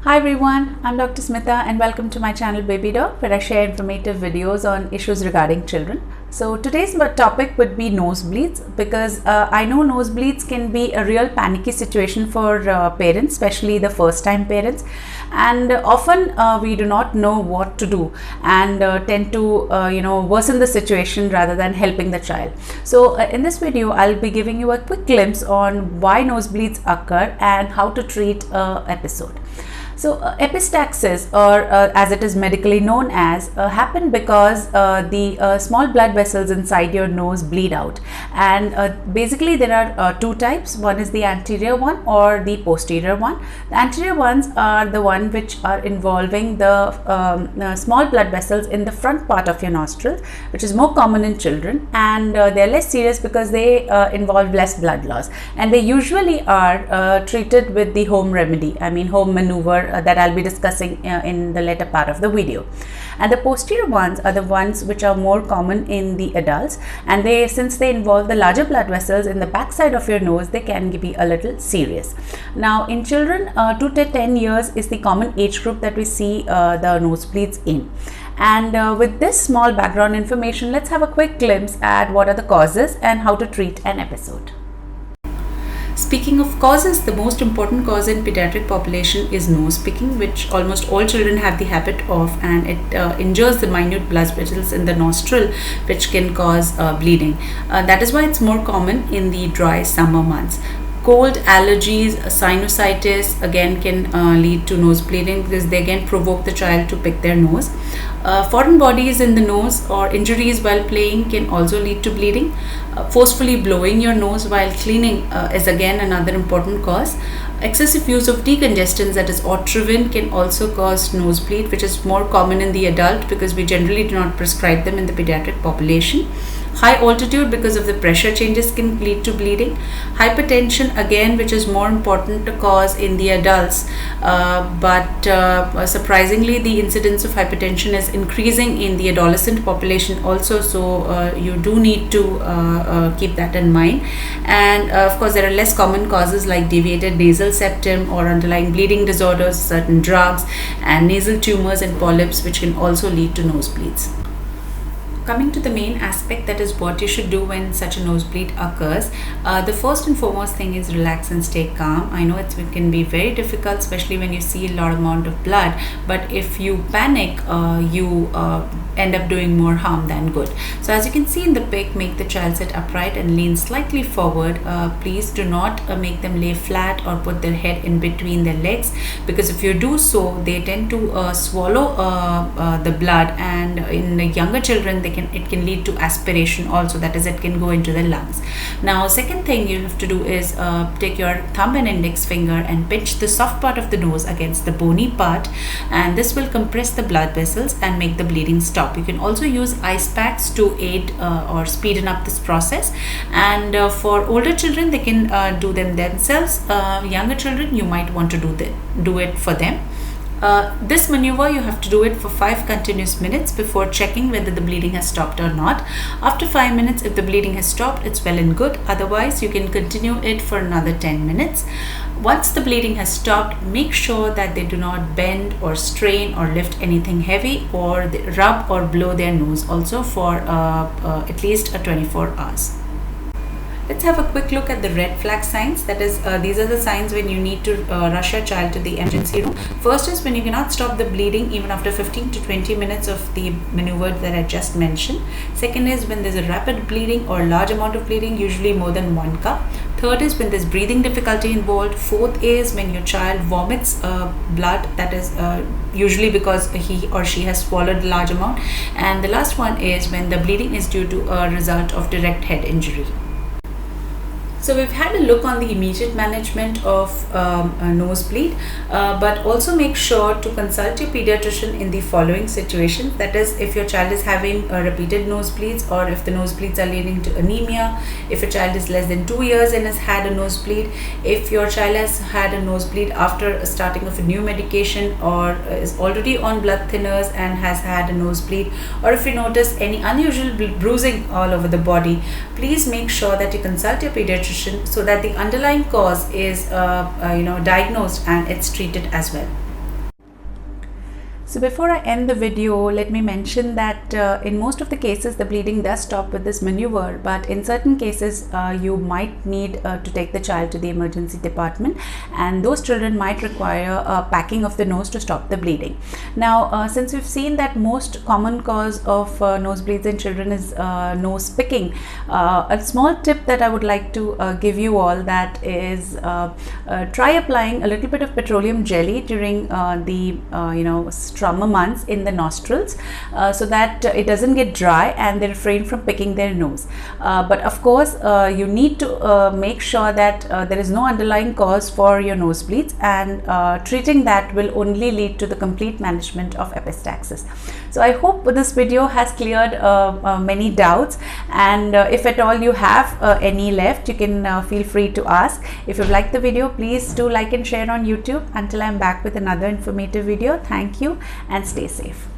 Hi everyone, I'm Dr. Smita and welcome to my channel Baby Doc, where I share informative videos on issues regarding children. So today's topic would be nosebleeds, because I know nosebleeds can be a real panicky situation for parents, especially the first time parents, and often we do not know what to do and tend to worsen the situation rather than helping the child. So in this video I'll be giving you a quick glimpse on why nosebleeds occur and how to treat episode. So epistaxis, or as it is medically known as, happen because the small blood vessels inside your nose bleed out, and basically there are two types. One is the anterior one or the posterior one. The anterior ones are the one which are involving the small blood vessels in the front part of your nostrils, which is more common in children, and they are less serious because they involve less blood loss, and they usually are treated with the home remedy, home maneuver that I'll be discussing in the later part of the video. And the posterior ones are the ones which are more common in the adults, and since they involve the larger blood vessels in the back side of your nose, they can be a little serious. Now in children, 2 to 10 years is the common age group that we see the nosebleeds in. And with this small background information, let's have a quick glimpse at what are the causes and how to treat an episode. Speaking of causes, the most important cause in pediatric population is nose picking, which almost all children have the habit of, and it injures the minute blood vessels in the nostril, which can cause bleeding. That is why it's more common in the dry summer months. Cold, allergies, sinusitis again can lead to nose bleeding, because they again provoke the child to pick their nose. Foreign bodies in the nose or injuries while playing can also lead to bleeding. Forcefully blowing your nose while cleaning is again another important cause. Excessive use of decongestants, that is Otrivin, can also cause nosebleed, which is more common in the adult because we generally do not prescribe them in the pediatric population. High altitude because of the pressure changes can lead to bleeding. Hypertension again, which is more important to cause in the adults, but surprisingly the incidence of hypertension is increasing in the adolescent population also, so you do need to keep that in mind. And of course there are less common causes like deviated nasal septum or underlying bleeding disorders, certain drugs, and nasal tumors and polyps, which can also lead to nosebleeds. Coming to the main aspect, that is what you should do when such a nosebleed occurs. The first and foremost thing is relax and stay calm. I know it can be very difficult, especially when you see a lot amount of blood, but if you panic, you end up doing more harm than good. So as you can see in the pic, make the child sit upright and lean slightly forward. Please do not make them lay flat or put their head in between their legs, because if you do so, they tend to swallow the blood, and in the younger children it can lead to aspiration also, that is, it can go into the lungs. Now second thing you have to do is take your thumb and index finger and pinch the soft part of the nose against the bony part, and this will compress the blood vessels and make the bleeding stop. You can also use ice packs to aid or speeden up this process, and for older children they can do them themselves. Younger children, you might want to do it for them. This maneuver you have to do it for 5 continuous minutes before checking whether the bleeding has stopped or not. After 5 minutes, if the bleeding has stopped, it's well and good. Otherwise you can continue it for another 10 minutes. Once the bleeding has stopped, make sure that they do not bend or strain or lift anything heavy, or rub or blow their nose also for at least 24 hours. Let's have a quick look at the red flag signs. That is, these are the signs when you need to rush your child to the emergency room. First is when you cannot stop the bleeding even after 15 to 20 minutes of the maneuver that I just mentioned. Second is when there's a rapid bleeding or large amount of bleeding, usually more than 1 cup. Third is when there's breathing difficulty involved. Fourth is when your child vomits blood, that is usually because he or she has swallowed a large amount. And the last one is when the bleeding is due to a result of direct head injury. So we've had a look on the immediate management of a nosebleed, but also make sure to consult your pediatrician in the following situations. That is, if your child is having repeated nosebleeds, or if the nosebleeds are leading to anemia, if a child is less than 2 years and has had a nosebleed, if your child has had a nosebleed after starting of a new medication, or is already on blood thinners and has had a nosebleed, or if you notice any unusual bruising all over the body, please make sure that you consult your pediatrician so that the underlying cause is diagnosed and it's treated as well. So before I end the video, let me mention that in most of the cases the bleeding does stop with this maneuver, but in certain cases you might need to take the child to the emergency department, and those children might require packing of the nose to stop the bleeding. Now since we've seen that most common cause of nosebleeds in children is nose picking, a small tip that I would like to give you all, that is try applying a little bit of petroleum jelly during the summer months in the nostrils, so that it doesn't get dry and they refrain from picking their nose. But of course you need to make sure that there is no underlying cause for your nosebleeds, and treating that will only lead to the complete management of epistaxis. So I hope this video has cleared many doubts, and if at all you have any left, you can feel free to ask. If you've liked the video, please do like and share on YouTube. Until I'm back with another informative video, thank you and stay safe.